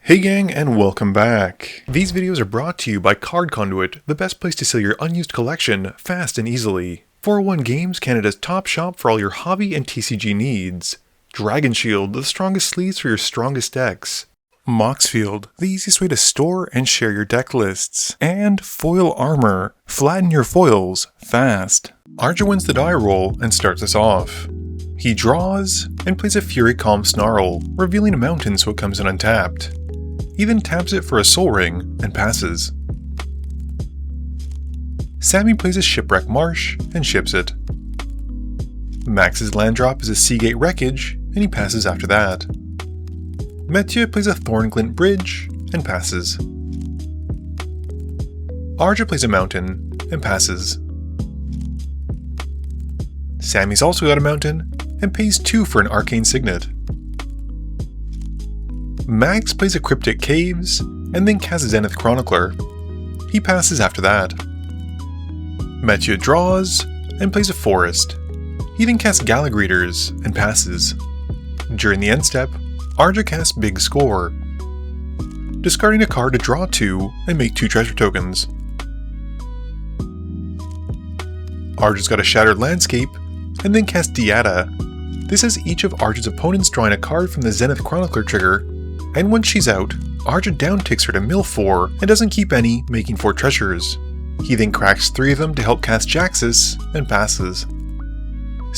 Hey gang, and welcome back. These videos are brought to you by Card Conduit, the best place to sell your unused collection fast and easily. 401 Games, Canada's top shop for all your hobby and TCG needs. Dragon Shield, the strongest sleeves for your strongest decks. Moxfield, the easiest way to store and share your deck lists. And Foil Armor, flatten your foils fast. Arja wins the die roll and starts us off. He draws and plays a Fury Calm Snarl, revealing a mountain so it comes in untapped. He then taps it for a Soul Ring and passes. Sammy plays a Shipwreck Marsh and ships it. Max's land drop is a Seagate Wreckage and he passes after that. Mathieu plays a Thornglint Bridge and passes. Arja plays a mountain and passes. Sammy's also got a mountain and pays 2 for an Arcane Signet. Max plays a Cryptic Caves and then casts a Zenith Chronicler. He passes after that. Mathieu draws and plays a Forest. He then casts Gallagreators and passes. During the end step, Arja casts Big Score, discarding a card to draw 2 and make 2 treasure tokens. Arja's got a Shattered Landscape and then casts Dihada. This has each of Arja's opponents drawing a card from the Zenith Chronicler trigger, and once she's out, Arja downticks her to mill 4 and doesn't keep any, making 4 treasures. He then cracks 3 of them to help cast Jaxus and passes.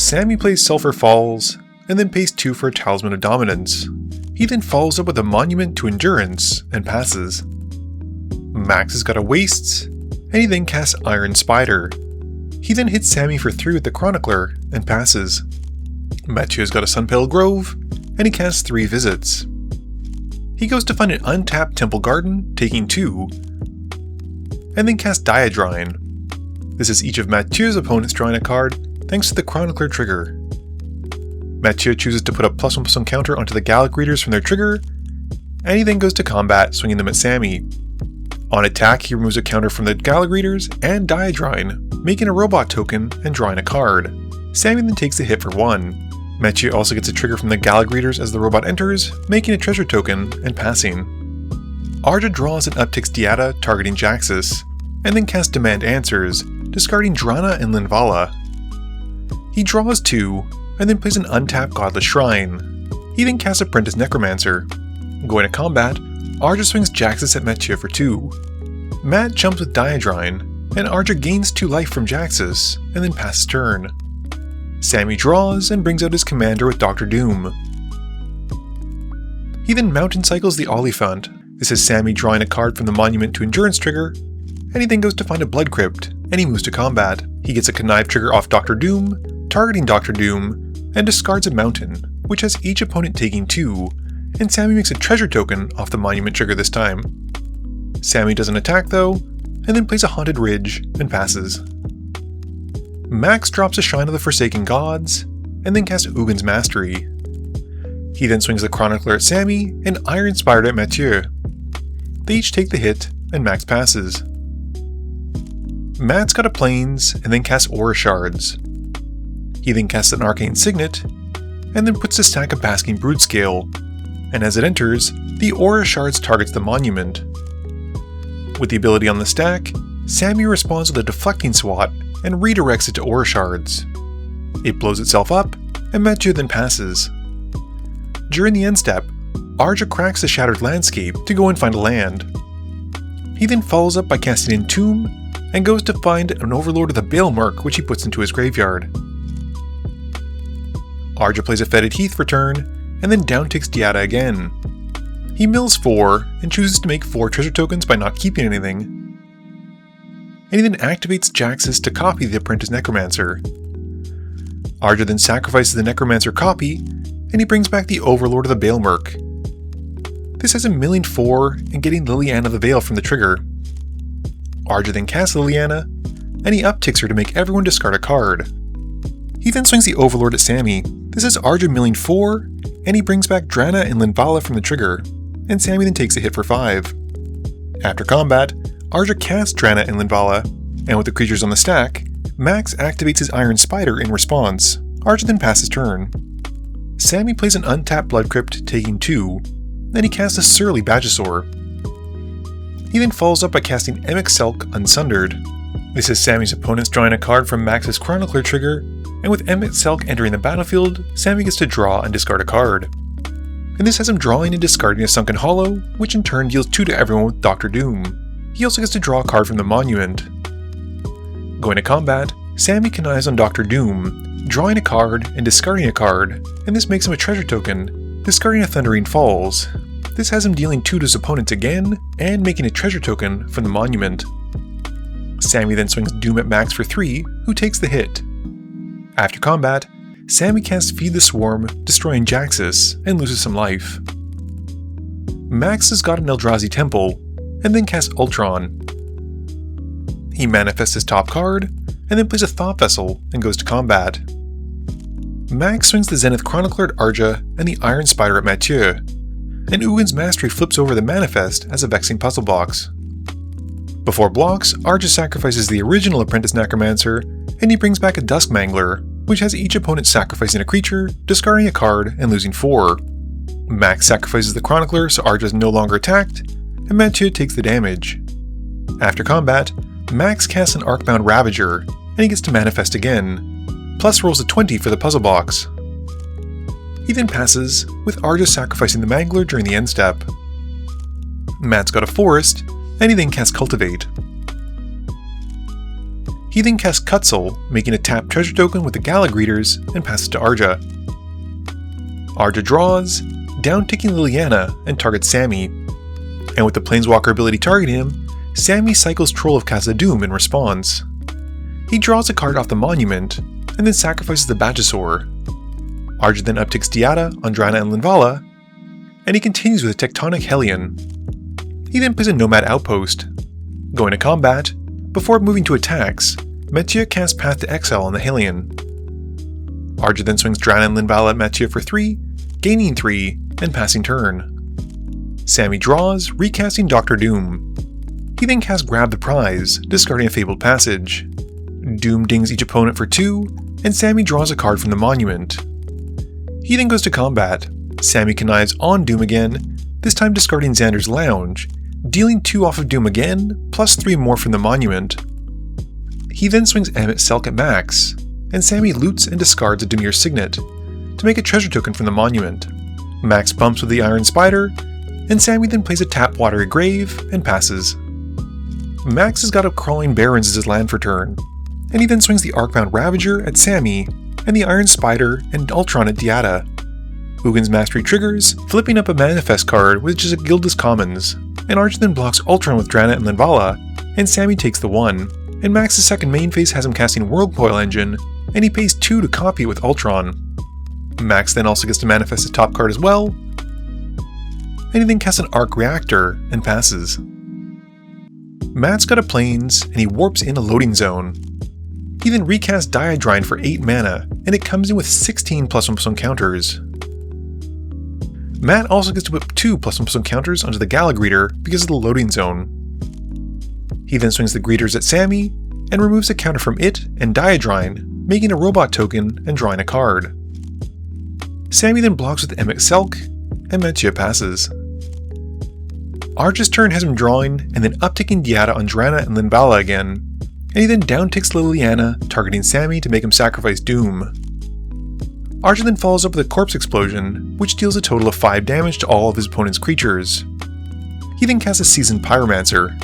Sammy plays Sulphur Falls and then pays 2 for a Talisman of Dominance. He then follows up with a Monument to Endurance and passes. Max has got a Wastes and he then casts Iron Spider. He then hits Sammy for 3 with the Chronicler and passes. Mathieu's got a Sunpale Grove and he casts 3 Visits. He goes to find an untapped Temple Garden, taking 2, and then casts Dyadrine. This is each of Mathieu's opponents drawing a card, thanks to the Chronicler trigger. Mathieu chooses to put a +1/+1 counter onto the Gallagreators from their trigger, and he then goes to combat, swinging them at Sammy. On attack, he removes a counter from the Gallagreators and Dyadrine, making a robot token and drawing a card. Sammy then takes the hit for 1. Mathieu also gets a trigger from the Gallagreators as the robot enters, making a treasure token and passing. Arja draws and upticks Dihada, targeting Jaxus, and then casts Demand Answers, discarding Drana and Linvala. He draws 2, and then plays an untapped Godless Shrine. He then casts Apprentice Necromancer. Going to combat, Arja swings Jaxus at Mathieu for 2. Matt jumps with Dyadrine, and Arja gains 2 life from Jaxus, and then passes turn. Sammy draws and brings out his commander with Dr. Doom. He then mountain cycles the Oliphant. This is Sammy drawing a card from the Monument to Endurance trigger, and he then goes to find a Blood Crypt, and he moves to combat. He gets a Connive trigger off Dr. Doom, targeting Dr. Doom, and discards a mountain, which has each opponent taking 2, and Sammy makes a treasure token off the Monument trigger this time. Sammy doesn't attack though, and then plays a Haunted Ridge and passes. Max drops a Shrine of the Forsaken Gods, and then casts Ugin's Mastery. He then swings the Chronicler at Sammy, and Iron Spider at Mathieu. They each take the hit, and Max passes. Matt's got a Plains, and then casts Aura Shards. He then casts an Arcane Signet, and then puts a stack of Basking Broodscale, and as it enters, the Aura Shards targets the Monument. With the ability on the stack, Sammy responds with a Deflecting Swat, and redirects it to Aura Shards. It blows itself up, and Mathieu then passes. During the end step, Arja cracks the Shattered Landscape to go and find a land. He then follows up by casting Entomb, and goes to find an Overlord of the Balemark, which he puts into his graveyard. Arja plays a Fetid Heath for turn, and then downticks Dihada again. He mills 4, and chooses to make 4 treasure tokens by not keeping anything. And he then activates Jaxus to copy the Apprentice Necromancer. Arja then sacrifices the Necromancer copy, and he brings back the Overlord of the Balemark. This has him milling 4 and getting Liliana the Veil from the trigger. Arja then casts Liliana, and he upticks her to make everyone discard a card. He then swings the Overlord at Sammy. This is Arja milling 4, and he brings back Drana and Linvala from the trigger, and Sammy then takes a hit for 5. After combat, Arja casts Drana and Linvala, and with the creatures on the stack, Max activates his Iron Spider in response. Arja then passes turn. Sammy plays an untapped Blood Crypt, taking 2, and he casts a surly Bagisaur. He then follows up by casting Emix Unsundered. This is Sammy's opponents drawing a card from Max's Chronicler trigger, and with Emix entering the battlefield, Sammy gets to draw and discard a card. And this has him drawing and discarding a Sunken Hollow, which in turn deals 2 to everyone with Dr. Doom. He also gets to draw a card from the Monument. Going to combat, Sammy connives on Dr. Doom, drawing a card and discarding a card, and this makes him a treasure token, discarding a Thundering Falls. This has him dealing 2 to his opponents again, and making a treasure token from the Monument. Sammy then swings Doom at Max for 3, who takes the hit. After combat, Sammy casts Feed the Swarm, destroying Jaxus, and loses some life. Max has got an Eldrazi Temple, and then casts Ultron. He manifests his top card, and then plays a Thought Vessel and goes to combat. Max swings the Zenith Chronicler at Arja and the Iron Spider at Mathieu, and Ugin's Mastery flips over the Manifest as a Vexing Puzzle Box. Before blocks, Arja sacrifices the original Apprentice Necromancer, and he brings back a Dusk Mangler, which has each opponent sacrificing a creature, discarding a card, and losing 4. Max sacrifices the Chronicler so Arja is no longer attacked, and Mathieu takes the damage. After combat, Max casts an Arcbound Ravager, and he gets to manifest again, plus rolls a 20 for the puzzle box. He then passes, with Arja sacrificing the Mangler during the end step. Matt's got a Forest, and he then casts Cultivate. He then casts Cutzel, making a tap treasure token with the Gala Greeters, and passes to Arja. Arja draws, down-ticking Liliana, and targets Sammy. And with the Planeswalker ability targeting him, Sammy cycles Troll of Khazad-dûm in response. He draws a card off the Monument, and then sacrifices the Bagisaur. Arja then upticks Dihada, Andrana, and Linvala, and he continues with a Tectonic Hellion. He then plays a Nomad Outpost. Going to combat, before moving to attacks, Mathieu casts Path to Exile on the Hellion. Arja then swings Drana and Linvala at Mathieu for 3, gaining 3, and passing turn. Sammy draws, recasting Dr. Doom. He then casts Grab the Prize, discarding a Fabled Passage. Doom dings each opponent for 2, and Sammy draws a card from the Monument. He then goes to combat. Sammy connives on Doom again, this time discarding Xander's Lounge, dealing 2 off of Doom again, plus 3 more from the Monument. He then swings Emix at Max, and Sammy loots and discards a Dimir Signet to make a treasure token from the Monument. Max bumps with the Iron Spider, and Sammy then plays a Tap Watery Grave and passes. Max has got a Crawling Barrens as his land for turn, and he then swings the Arcbound Ravager at Sammy, and the Iron Spider and Ultron at Dihada. Ugin's Mastery triggers, flipping up a Manifest card which is a Guildless Commons, and Arja then blocks Ultron with Drana and Linvala, and Sammy takes the 1, and Max's second main phase has him casting Whirlpool Engine, and he pays 2 to copy it with Ultron. Max then also gets to manifest his top card as well, and he then casts an Arc Reactor and passes. Matt's got a Plains, and he warps in a Loading Zone. He then recasts Dyadrine for 8 mana, and it comes in with 16 +1/+1 counters. Matt also gets to put 2 +1/+1 counters onto the Gala Greeter because of the Loading Zone. He then swings the Greeters at Sammy, and removes a counter from it and Dyadrine, making a robot token and drawing a card. Sammy then blocks with Emix, and Mathieu passes. Arja's turn has him drawing, and then upticking Dihada on Drana and Linvala again, and he then downticks Liliana, targeting Sammy to make him sacrifice Doom. Arja then follows up with a Corpse Explosion, which deals a total of 5 damage to all of his opponent's creatures. He then casts a Seasoned Pyromancer.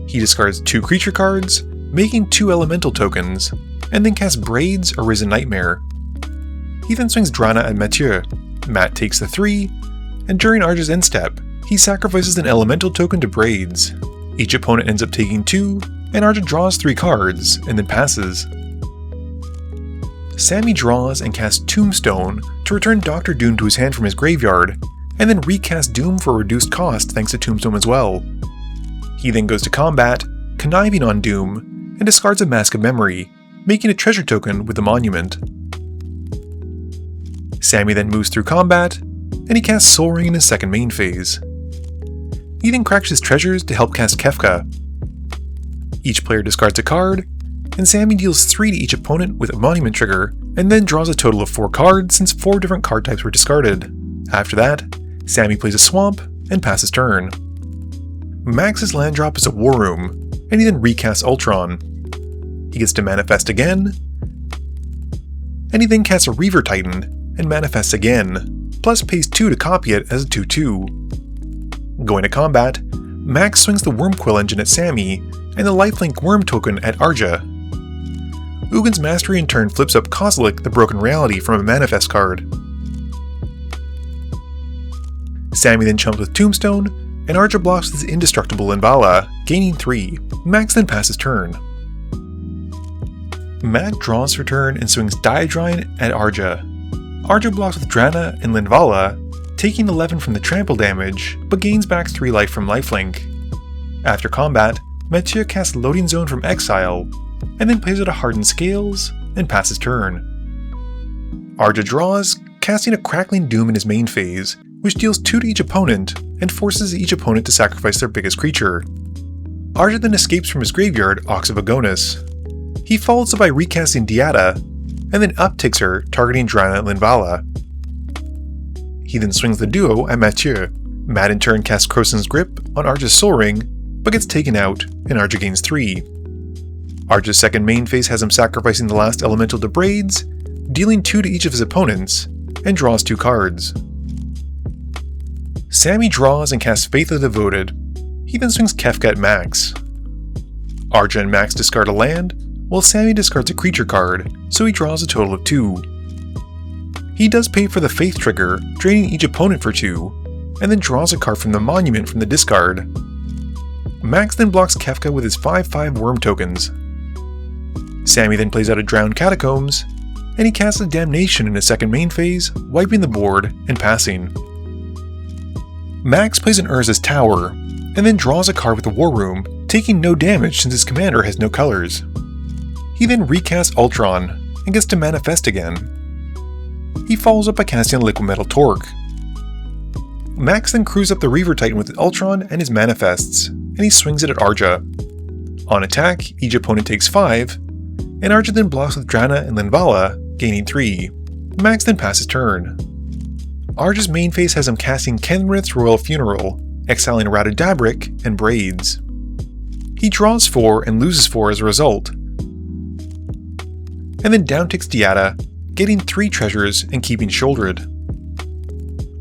He discards 2 creature cards, making 2 elemental tokens, and then casts Braids or Risen Nightmare. He then swings Drana at Mathieu. Matt takes the 3, and during Arja's end step, he sacrifices an elemental token to Braids. Each opponent ends up taking 2, and Arja draws 3 cards, and then passes. Sammy draws and casts Tombstone to return Dr. Doom to his hand from his graveyard, and then recast Doom for a reduced cost thanks to Tombstone as well. He then goes to combat, conniving on Doom, and discards a Mask of Memory, making a treasure token with the Monument. Sammy then moves through combat, and he casts Soul Ring in his second main phase. He then cracks his treasures to help cast Kefka. Each player discards a card, and Sammy deals 3 to each opponent with a Monument trigger, and then draws a total of 4 cards since 4 different card types were discarded. After that, Sammy plays a swamp and passes turn. Max's land drop is a War Room, and he then recasts Ultron. He gets to manifest again, and he then casts a Reaver Titan and manifests again, plus pays 2 to copy it as a 2/2. Going to combat, Max swings the Wormquill engine at Sammy and the lifelink Worm token at Arja. Ugin's Mastery in turn flips up Kozilek the Broken Reality from a manifest card. Sammy then chumps with Tombstone, and Arja blocks with his indestructible Linvala, gaining 3. Max then passes turn. Matt draws for turn and swings Dyadrine at Arja. Arja blocks with Drana and Linvala, taking 11 from the trample damage, but gains back 3 life from lifelink. After combat, Mathieu casts Loading Zone from Exile, and then plays out a Hardened Scales, and passes turn. Arja draws, casting a Crackling Doom in his main phase, which deals 2 to each opponent, and forces each opponent to sacrifice their biggest creature. Arja then escapes from his graveyard Ox of Agonis. He follows up by recasting Dihada, and then upticks her, targeting Drana and Linvala. He then swings the duo at Mathieu. Matt in turn casts Krosan's Grip on Arja's Soul Ring, but gets taken out, and Arja gains 3. Arja's second main phase has him sacrificing the last elemental to Braids, dealing 2 to each of his opponents, and draws 2 cards. Sammy draws and casts Faith of the Devoted. He then swings Kefka at Max. Arja and Max discard a land, while Sammy discards a creature card, so he draws a total of 2. He does pay for the Faith trigger, draining each opponent for 2, and then draws a card from the Monument from the discard. Max then blocks Kefka with his 5/5 Worm tokens. Sammy then plays out a Drowned Catacombs, and he casts a Damnation in his second main phase, wiping the board and passing. Max plays an Urza's Tower, and then draws a card with the War Room, taking no damage since his commander has no colors. He then recasts Ultron, and gets to manifest again. He follows up by casting a Liquid Metal Torque. Max then crews up the Reaver Titan with Ultron and his manifests, and he swings it at Arja. On attack, each opponent takes 5, and Arja then blocks with Drana and Linvala, gaining 3. Max then passes turn. Arja's main phase has him casting Kenrith's Royal Funeral, exiling Rada Dabrik and Braids. He draws 4 and loses 4 as a result, and then downticks Dihada, getting 3 treasures and keeping Sholdred.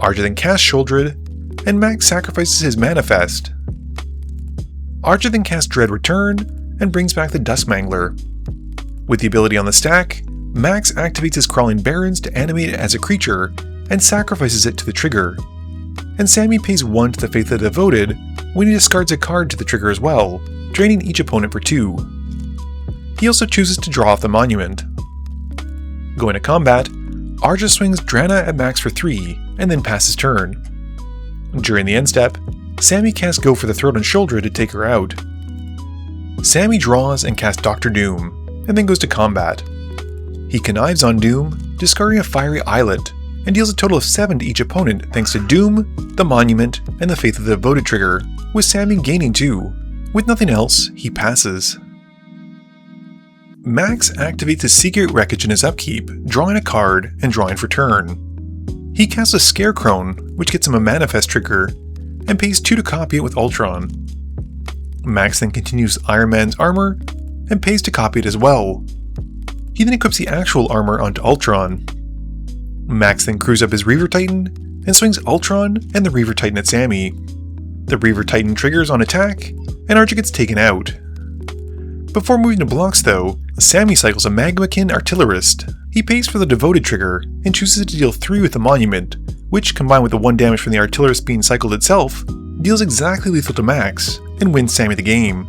Arja then casts Sholdred, and Max sacrifices his manifest. Arja then casts Dread Return, and brings back the Duskmangler. With the ability on the stack, Max activates his Crawling Barrens to animate it as a creature, and sacrifices it to the trigger. And Sammy pays 1 to the Faith of the Devoted when he discards a card to the trigger as well, draining each opponent for 2. He also chooses to draw off the Monument. Going to combat, Arja swings Drana at Max for 3, and then passes turn. During the end step, Sammy casts Go for the Throat on Shoulder to take her out. Sammy draws and casts Dr. Doom, and then goes to combat. He connives on Doom, discarding a Fiery Islet, and deals a total of 7 to each opponent thanks to Doom, the Monument, and the Faith of the Devoted trigger, with Sammy gaining 2. With nothing else, he passes. Max activates his Secret Wreckage in his upkeep, drawing a card and drawing for turn. He casts a Scarecrow, which gets him a manifest trigger, and pays 2 to copy it with Ultron. Max then continues Iron Man's armor, and pays to copy it as well. He then equips the actual armor onto Ultron. Max then crews up his Reaver Titan, and swings Ultron and the Reaver Titan at Sammy. The Reaver Titan triggers on attack, and Arja gets taken out. Before moving to blocks though, Sammy cycles a Magmakin Artillerist. He pays for the Devoted trigger, and chooses to deal 3 with the Monument, which, combined with the 1 damage from the Artillerist being cycled itself, deals exactly lethal to Max, and wins Sammy the game.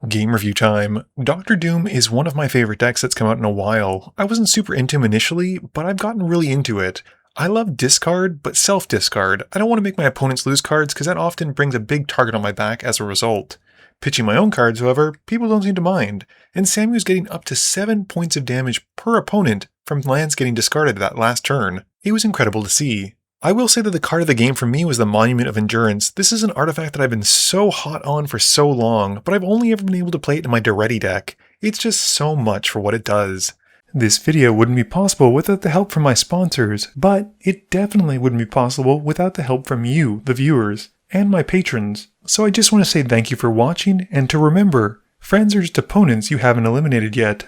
Game review time. Dr. Doom is one of my favorite decks that's come out in a while. I wasn't super into him initially, but I've gotten really into it. I love discard, but self-discard. I don't want to make my opponents lose cards because that often brings a big target on my back as a result. Pitching my own cards, however, people don't seem to mind, and Sammy was getting up to 7 points of damage per opponent from lands getting discarded that last turn. It was incredible to see. I will say that the card of the game for me was the Monument of Endurance. This is an artifact that I've been so hot on for so long, but I've only ever been able to play it in my Duretti deck. It's just so much for what it does. This video wouldn't be possible without the help from my sponsors, but it definitely wouldn't be possible without the help from you, the viewers, and my patrons. So I just want to say thank you for watching, and to remember, friends are just opponents you haven't eliminated yet.